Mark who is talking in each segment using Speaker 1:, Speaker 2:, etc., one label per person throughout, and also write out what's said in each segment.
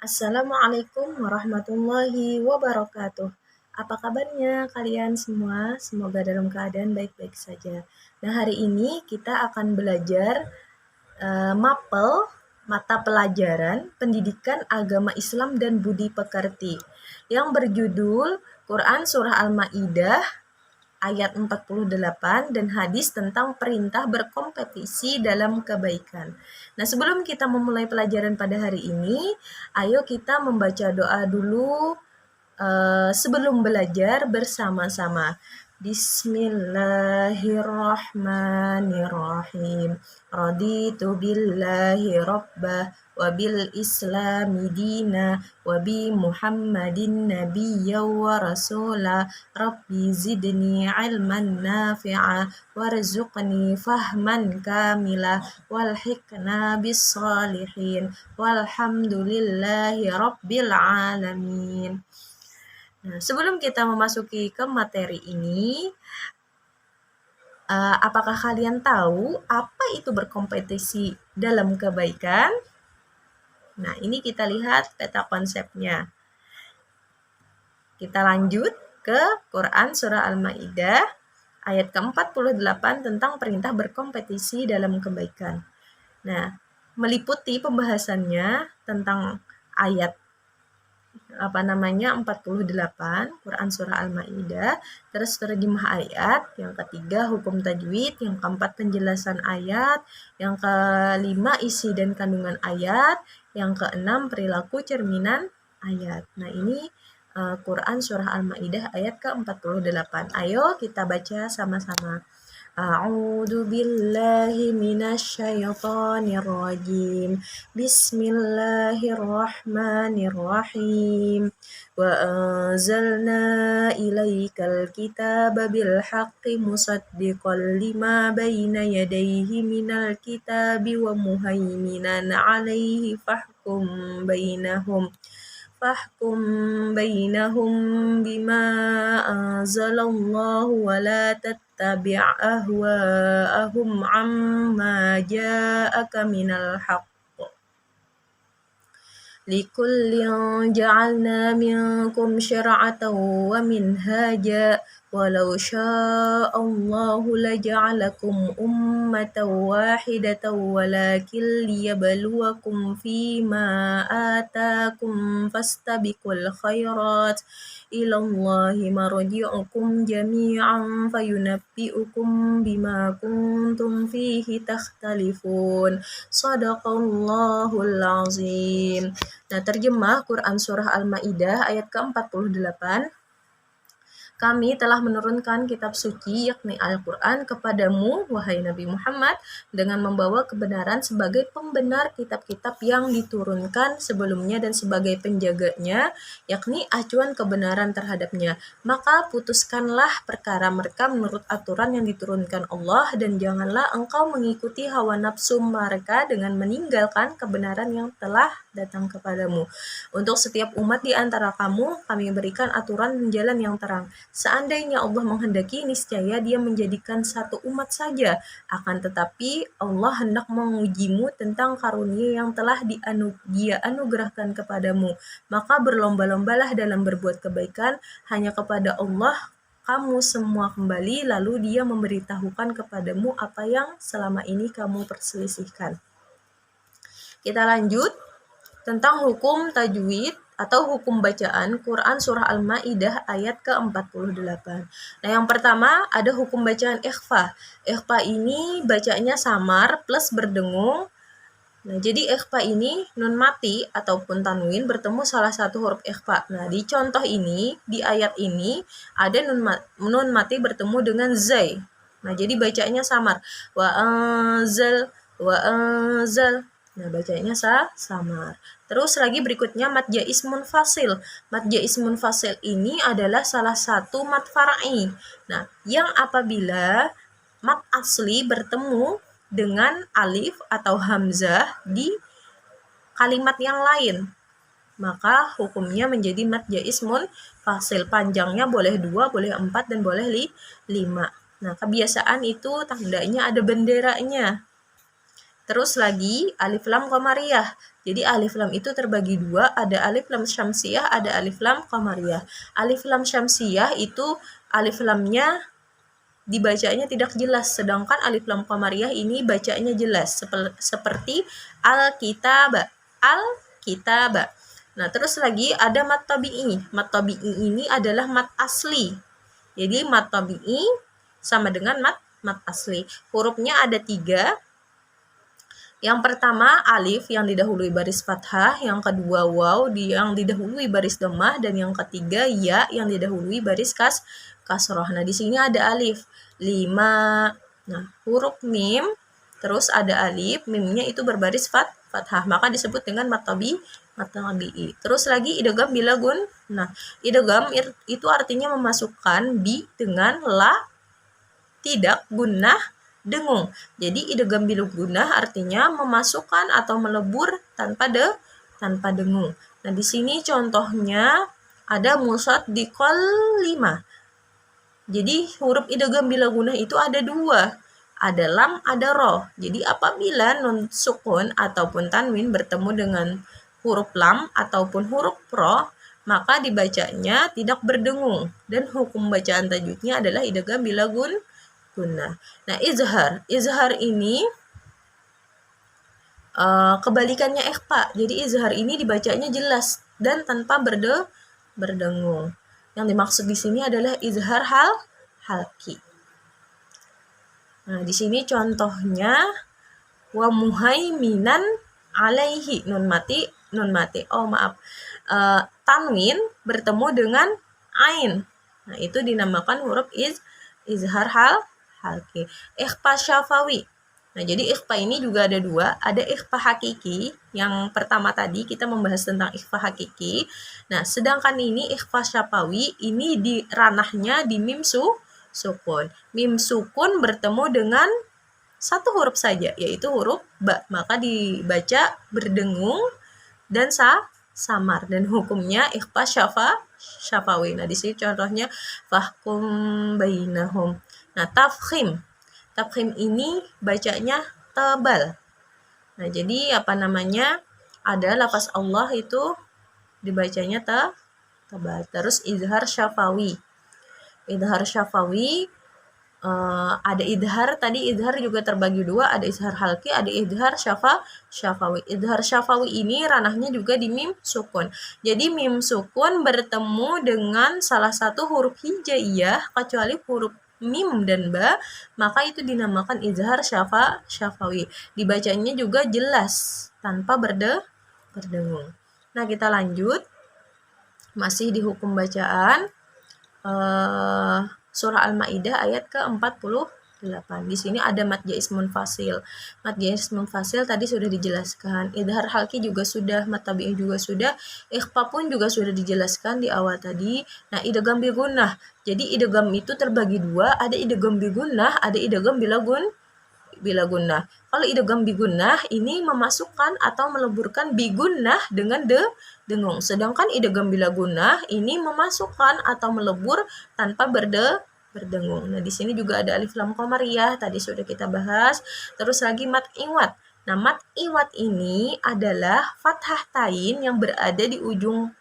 Speaker 1: Assalamualaikum warahmatullahi wabarakatuh. Apa kabarnya kalian semua? Semoga dalam keadaan baik-baik saja. Nah, hari ini kita akan belajar mapel mata pelajaran Pendidikan Agama Islam dan Budi Pekerti yang berjudul Quran Surah Al-Maidah ayat 48 dan hadis tentang perintah berkompetisi dalam kebaikan. Nah, sebelum kita memulai pelajaran pada hari ini, ayo kita membaca doa dulu sebelum belajar bersama-sama. Bismillahirrahmanirrahim. Raditu billahi rabbah wa bil islami dina wa bi Muhammadin nabiyya wa rasula. Rabbi zidni ilman nafi'a warzuqni fahman kamila walhiqna bis salihin walhamdulillahi rabbil alamin. Nah, sebelum kita memasuki ke materi ini, apakah kalian tahu apa itu berkompetisi dalam kebaikan? Nah, ini kita lihat peta konsepnya. Kita lanjut ke Quran Surah Al-Maidah ayat ke-48 tentang perintah berkompetisi dalam kebaikan. Nah, meliputi pembahasannya tentang ayat 48 Quran Surah Al-Maidah, terus terjemah ayat, yang ketiga hukum tajwid, yang keempat penjelasan ayat, yang kelima isi dan kandungan ayat, yang keenam perilaku cerminan ayat. Nah, ini Quran Surah Al-Maidah ayat ke-48. Ayo kita baca sama-sama. A'udzu billahi minasyaitonir rajim. Bismillahirrahmanirrahim. Wa anzalna ilaikal kitaba bil haqqi musaddiqan lima baina yadayhi minal kitabi wa muhaiminan 'alaihi fahkum bainahum bima anzalallahu wa la tattabi' ahwa'ahum amma ja'aka minal haqq. Likullin ja'alna minkum syir'atan wa minhaja walau sya'allahu laja'alakum ummatan wahidatan walakin liyabluwakum fima atakum fastabiqul khairat ilallahi marji'ukum jami'an fayunabbi'ukum bima kuntum fihi takhtalifun. Shadaqallahul azim. Nah, terjemah Quran Surah Al-Maidah ayat ke-48. Kami telah menurunkan kitab suci yakni Al-Quran kepadamu, wahai Nabi Muhammad, dengan membawa kebenaran sebagai pembenar kitab-kitab yang diturunkan sebelumnya dan sebagai penjaganya, yakni acuan kebenaran terhadapnya. Maka putuskanlah perkara mereka menurut aturan yang diturunkan Allah, dan janganlah engkau mengikuti hawa nafsu mereka dengan meninggalkan kebenaran yang telah datang kepadamu. Untuk setiap umat di antara kamu, kami berikan aturan dan jalan yang terang. Seandainya Allah menghendaki, niscaya Dia menjadikan satu umat saja. Akan tetapi Allah hendak mengujimu tentang karunia yang telah Dia anugerahkan kepadamu. Maka berlomba-lombalah dalam berbuat kebaikan, hanya kepada Allah kamu semua kembali, lalu Dia memberitahukan kepadamu apa yang selama ini kamu perselisihkan. Kita lanjut tentang hukum tajwid atau hukum bacaan Quran Surah Al-Maidah ayat ke-48. Nah, yang pertama ada hukum bacaan ikhfa. Ikhfa ini bacanya samar plus berdengung. Nah, jadi ikhfa ini nun mati ataupun tanwin bertemu salah satu huruf ikhfa. Nah, di contoh ini, di ayat ini ada nun mati bertemu dengan zai. Nah, jadi bacanya samar. Wa anzal. Nah, bacanya samar. Terus lagi berikutnya mat jaiz munfasil. Mat jaiz munfasil ini adalah salah satu mat far'i. Nah, yang apabila mat asli bertemu dengan alif atau hamzah di kalimat yang lain, maka hukumnya menjadi mat jaiz munfasil. Panjangnya boleh 2, boleh 4, dan boleh 5. Nah, kebiasaan itu tandanya ada benderanya. Terus lagi alif lam qamariyah. Jadi alif lam itu terbagi dua, ada alif lam syamsiyah, ada alif lam qamariyah. Alif lam syamsiyah itu alif lamnya dibacanya tidak jelas, sedangkan alif lam qamariyah ini bacanya jelas seperti al-kitaba, al-kitaba. Nah, terus lagi ada mat tabi'i. Mat tabi'i ini adalah mat asli. Jadi mat tabi'i sama dengan mat asli. Hurufnya ada 3. Yang pertama alif yang didahului baris fathah, yang kedua waw yang didahului baris dhammah, dan yang ketiga ya yang didahului baris kasroh. Nah, di sini ada alif 5. Nah, huruf mim terus ada alif, mimnya itu berbaris fathah, maka disebut dengan mat tabi'i. Terus lagi idgham bila gun. Nah, idgham itu artinya memasukkan bi dengan la tidak gunnah dengung. Jadi idgham bil gunnah artinya memasukkan atau melebur tanpa dengung. Nah, di sini contohnya ada musaddiqal 5. Jadi huruf idgham bil gunnah itu ada 2. Ada lam, ada roh. Jadi apabila nun sukun ataupun tanwin bertemu dengan huruf lam ataupun huruf roh, maka dibacanya tidak berdengung. Dan hukum bacaan tajwidnya adalah idgham bil gunnah. Nah, izhar ini kebalikannya ikhfa. Jadi izhar ini dibacanya jelas dan tanpa berdengung. Yang dimaksud di sini adalah izhar halki. Nah, di sini contohnya wa muhaiminan alaihi, nun mati. Tanwin bertemu dengan ain. Nah, itu dinamakan huruf izhar halki. Ikhfa syafawi. Nah, jadi ikhfa ini juga ada 2. Ada ikhfa hakiki. Yang pertama tadi kita membahas tentang ikhfa hakiki. Nah, sedangkan ini ikhfa syafawi ini di ranahnya di mim sukun. Mim sukun bertemu dengan satu huruf saja, yaitu huruf ba. Maka dibaca berdengung dan samar, dan hukumnya ikhfa syafawi. Nah, di sini contohnya fahkum bainahum. Nah, tafkhim ini bacanya tebal. Nah, jadi ada lafaz Allah itu dibacanya tebal. Terus izhar syafawi. Ada izhar, tadi izhar juga terbagi 2, ada izhar halki, ada izhar syafawi. Izhar syafawi ini ranahnya juga di mim sukun. Jadi mim sukun bertemu dengan salah satu huruf hijaiyah kecuali huruf mim dan ba, maka itu dinamakan izhar syafawi. Dibacanya juga jelas tanpa berdengung. Nah, kita lanjut. Masih di hukum bacaan. Surah Al-Maidah ayat ke-48. Di sini ada mad jaiz munfasil. Mad jaiz munfasil tadi sudah dijelaskan. Idhar halki juga sudah, mad tabi'i juga sudah, ikhfa pun juga sudah dijelaskan di awal tadi. Nah, idgham bi gunnah. Jadi idgham itu terbagi 2, ada idgham bi gunnah, ada idgham bila gunnah. Kalau idgham bi gunnah ini memasukkan atau meleburkan bi gunnah dengan dengung. Sedangkan idgham bila gunnah ini memasukkan atau melebur tanpa berdengung. Nah, di sini juga ada alif lam qamariyah, tadi sudah kita bahas. Terus lagi mat iwat. Nah, mat iwat ini adalah fathah tain yang berada di ujung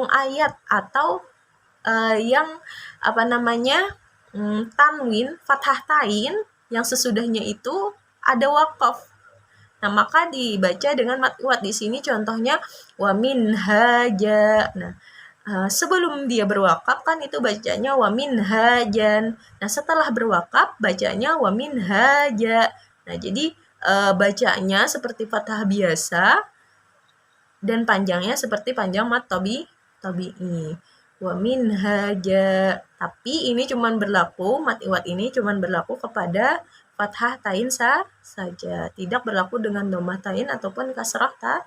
Speaker 1: ayat atau tanwin fathah tain yang sesudahnya itu ada waqaf. Nah, maka dibaca dengan mat iwat. Di sini contohnya wa min haja. Nah, sebelum dia berwakaf kan itu bacanya wa min hajan. Nah, setelah berwakaf bacanya wa min haja. Nah, jadi bacanya seperti fathah biasa dan panjangnya seperti panjang mat tabi'i. Wa min haja. Tapi ini cuman berlaku, mat iwat ini cuman berlaku kepada fathah tain saja, tidak berlaku dengan dhammah tain ataupun kasrah tain.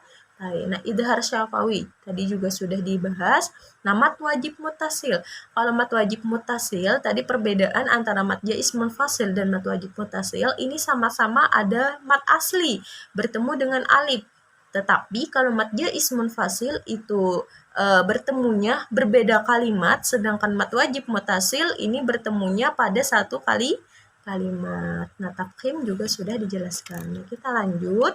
Speaker 1: Nah, idhar syafawi tadi juga sudah dibahas. Nah, mat wajib mutasil. Kalau mat wajib mutasil tadi perbedaan antara mat jaiz munfasil dan mat wajib mutasil ini sama-sama ada mat asli bertemu dengan alif. Tetapi kalau mat jaiz munfasil itu bertemunya berbeda kalimat, sedangkan mat wajib mutasil ini bertemunya pada satu kalimat. kalimat. Nah, tafkhim juga sudah dijelaskan. Nah, kita lanjut.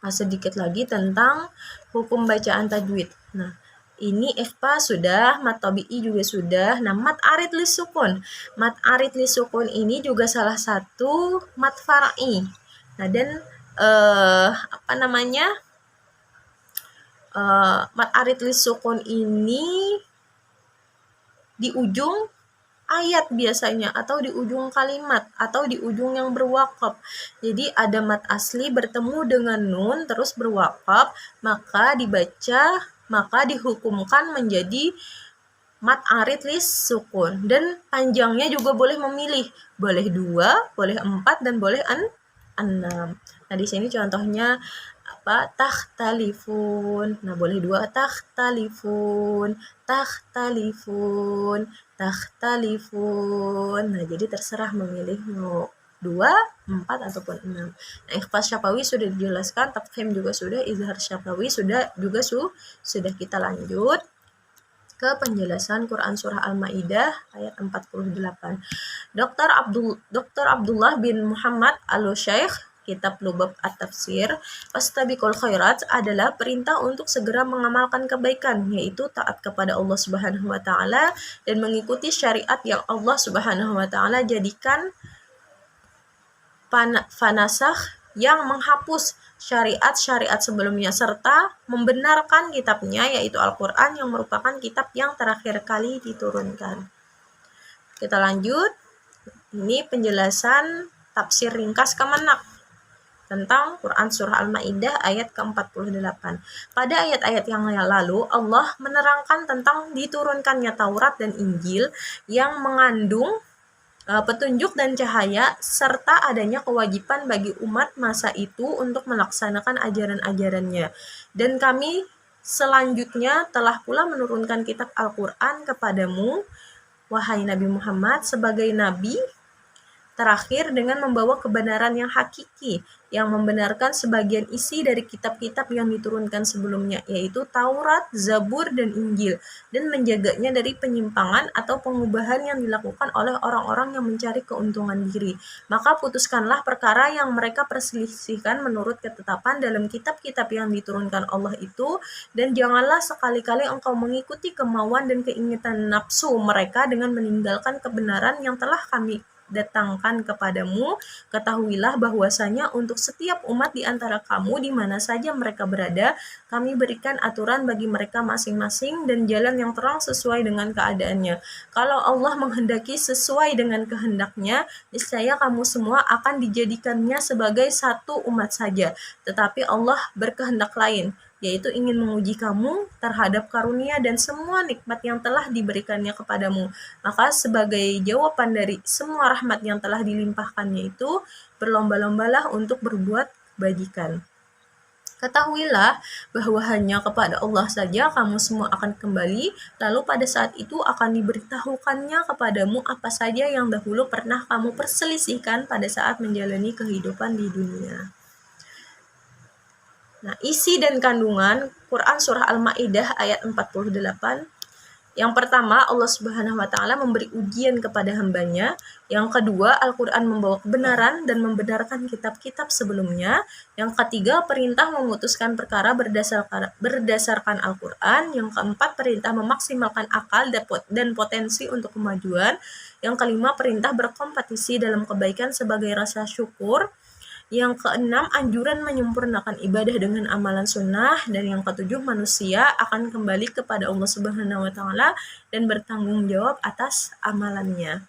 Speaker 1: Nah, sedikit lagi tentang hukum bacaan tajwid. Nah, ini ikhfa sudah, mat tabi'i juga sudah. Nah, mat arid lisukun. Mat arid lisukun ini juga salah satu mat far'i. Nah, dan mat arid lisukun ini di ujung ayat biasanya, atau di ujung kalimat, atau di ujung yang berwakaf. Jadi ada mat asli bertemu dengan nun terus berwakaf, maka dihukumkan menjadi mat arid lis sukun. Dan panjangnya juga boleh memilih, boleh 2, boleh 4, dan boleh 6. Nah, di sini contohnya takhtalifun. Nah, boleh 2, takhtalifun. Nah, jadi terserah memilih mau 2, 4, ataupun 6. Nah, ikhfa syafawi sudah dijelaskan, tafkhim juga sudah, izhar syafawi sudah kita lanjut ke penjelasan Quran Surah Al-Ma'idah ayat 48. Dr. Abdullah bin Muhammad Al-Syaikh, kitab Lubab At-Tafsir, Fastabiqul khairat adalah perintah untuk segera mengamalkan kebaikan, yaitu taat kepada Allah Subhanahu wa taala dan mengikuti syariat yang Allah Subhanahu wa taala jadikan fanasakh, yang menghapus syariat-syariat sebelumnya serta membenarkan kitabnya, yaitu Al-Qur'an, yang merupakan kitab yang terakhir kali diturunkan. Kita lanjut. Ini penjelasan tafsir ringkas Kemenak tentang Quran Surah Al-Ma'idah ayat ke-48. Pada ayat-ayat yang lalu, Allah menerangkan tentang diturunkannya Taurat dan Injil yang mengandung petunjuk dan cahaya, serta adanya kewajiban bagi umat masa itu untuk melaksanakan ajaran-ajarannya. Dan kami selanjutnya telah pula menurunkan kitab Al-Quran kepadamu, wahai Nabi Muhammad, sebagai Nabi terakhir dengan membawa kebenaran yang hakiki, yang membenarkan sebagian isi dari kitab-kitab yang diturunkan sebelumnya, yaitu Taurat, Zabur, dan Injil, dan menjaganya dari penyimpangan atau pengubahan yang dilakukan oleh orang-orang yang mencari keuntungan diri. Maka putuskanlah perkara yang mereka perselisihkan menurut ketetapan dalam kitab-kitab yang diturunkan Allah itu, dan janganlah sekali-kali engkau mengikuti kemauan dan keinginan nafsu mereka dengan meninggalkan kebenaran yang telah kami datangkan kepadamu. Ketahuilah bahwasanya untuk setiap umat di antara kamu di mana saja mereka berada, kami berikan aturan bagi mereka masing-masing dan jalan yang terang sesuai dengan keadaannya. Kalau Allah menghendaki sesuai dengan kehendaknya, niscaya kamu semua akan dijadikannya sebagai satu umat saja. Tetapi Allah berkehendak lain, yaitu ingin menguji kamu terhadap karunia dan semua nikmat yang telah diberikannya kepadamu. Maka sebagai jawaban dari semua rahmat yang telah dilimpahkannya itu, berlomba-lombalah untuk berbuat kebajikan. Ketahuilah bahwa hanya kepada Allah saja kamu semua akan kembali, lalu pada saat itu akan diberitahukannya kepadamu apa saja yang dahulu pernah kamu perselisihkan pada saat menjalani kehidupan di dunia. Nah, isi dan kandungan Quran Surah Al-Ma'idah ayat 48. Yang pertama, Allah Subhanahu wa taala memberi ujian kepada hambanya. Yang kedua, Al-Quran membawa kebenaran dan membenarkan kitab-kitab sebelumnya. Yang ketiga, perintah memutuskan perkara berdasarkan Al-Quran. Yang keempat, perintah memaksimalkan akal dan potensi untuk kemajuan. Yang kelima, perintah berkompetisi dalam kebaikan sebagai rasa syukur. Yang keenam, anjuran menyempurnakan ibadah dengan amalan sunnah. Dan yang ketujuh, manusia akan kembali kepada Allah Subhanahu wa taala dan bertanggung jawab atas amalannya.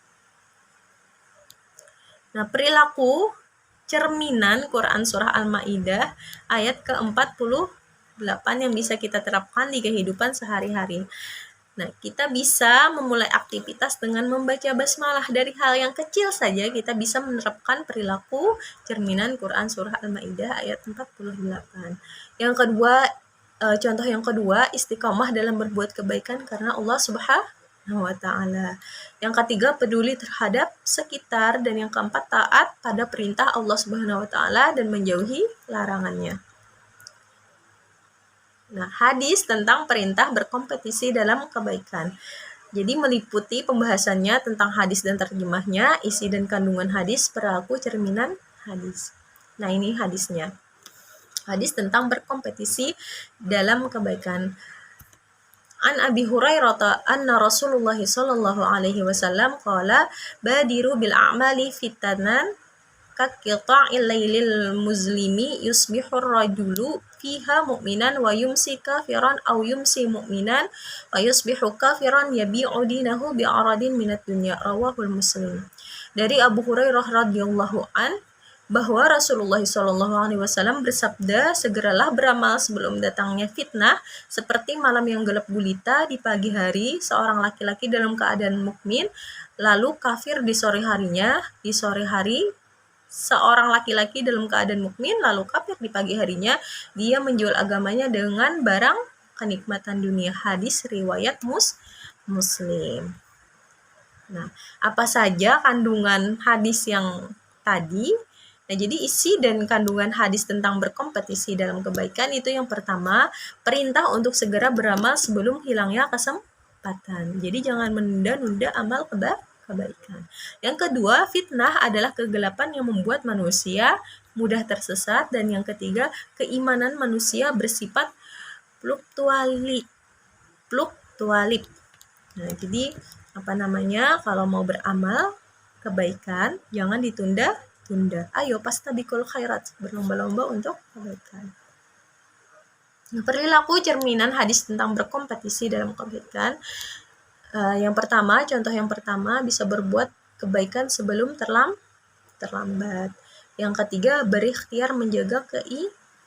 Speaker 1: Nah, perilaku cerminan Quran Surah Al-Ma'idah ayat ke-48 yang bisa kita terapkan di kehidupan sehari-hari. Nah, kita bisa memulai aktivitas dengan membaca basmalah. Dari hal yang kecil saja kita bisa menerapkan perilaku cerminan Quran Surah Al-Ma'idah ayat 48. Yang kedua, contoh yang kedua, istiqomah dalam berbuat kebaikan karena Allah Subhanahu wa taala. Yang ketiga, peduli terhadap sekitar. Dan yang keempat, taat pada perintah Allah Subhanahu wa taala dan menjauhi larangannya. Nah, hadis tentang perintah berkompetisi dalam kebaikan. Jadi meliputi pembahasannya tentang hadis dan terjemahnya, isi dan kandungan hadis, perilaku cerminan hadis. Nah, ini hadisnya. Hadis tentang berkompetisi dalam kebaikan. An Abi Hurairah anna Rasulullah sallallahu alaihi wasallam qala badiru bil a'mali fitanan kaqita'il lailil muzlimi yusbihur rajulu fiha mu'minan wa yumsi kafiran aw yumsi mu'minan wa yusbihu kafiran yabi'u dinahu bi'aradin minad dunya, rawahul Muslim. Dari Abu Hurairah radhiyallahu an bahwa Rasulullah SAW bersabda, segeralah beramal sebelum datangnya fitnah, seperti malam yang gelap gulita di pagi hari, seorang laki-laki dalam keadaan mukmin, lalu kafir di sore harinya, di sore hari seorang laki-laki dalam keadaan mukmin, lalu kafir di pagi harinya, dia menjual agamanya dengan barang kenikmatan dunia. Hadis riwayat Muslim. Nah, apa saja kandungan hadis yang tadi? Nah, jadi isi dan kandungan hadis tentang berkompetisi dalam kebaikan itu yang pertama, perintah untuk segera beramal sebelum hilangnya kesempatan. Jadi jangan menunda-nunda amal kebaikan. Yang kedua, fitnah adalah kegelapan yang membuat manusia mudah tersesat. Dan yang ketiga, keimanan manusia bersifat fluktualip. Nah, jadi kalau mau beramal kebaikan jangan ditunda-tunda. Ayo fastabiqul khairat, berlomba-lomba untuk kebaikan. Perilaku cerminan hadis tentang berkompetisi dalam kebaikan. Contoh yang pertama bisa berbuat kebaikan sebelum terlambat. Yang ketiga, berikhtiar menjaga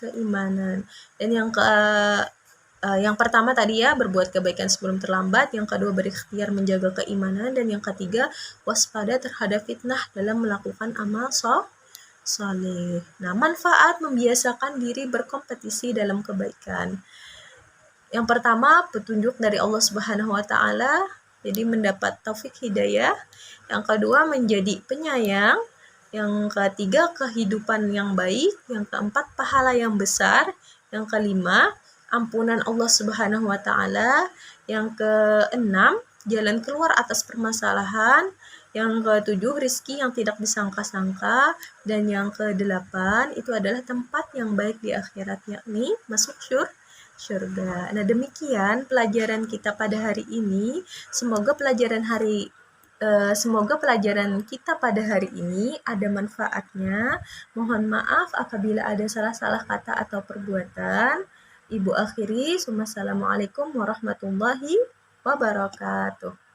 Speaker 1: keimanan. Dan yang pertama tadi ya, berbuat kebaikan sebelum terlambat. Yang kedua, berikhtiar menjaga keimanan. Dan yang ketiga, waspada terhadap fitnah dalam melakukan amal soleh. Nah, manfaat membiasakan diri berkompetisi dalam kebaikan. Yang pertama, petunjuk dari Allah Subhanahu wa Ta'ala, jadi mendapat taufik hidayah. Yang kedua, menjadi penyayang. Yang ketiga, kehidupan yang baik. Yang keempat, pahala yang besar. Yang kelima, ampunan Allah Subhanahu wa Ta'ala. Yang keenam, jalan keluar atas permasalahan. Yang ketujuh, rizki yang tidak disangka-sangka. Dan yang kedelapan, itu adalah tempat yang baik di akhirat, yakni masuk surga. Nah, demikian pelajaran kita pada hari ini. Semoga pelajaran kita pada hari ini ada manfaatnya. Mohon maaf apabila ada salah-salah kata atau perbuatan. Ibu akhiri, Assalamualaikum warahmatullahi wabarakatuh.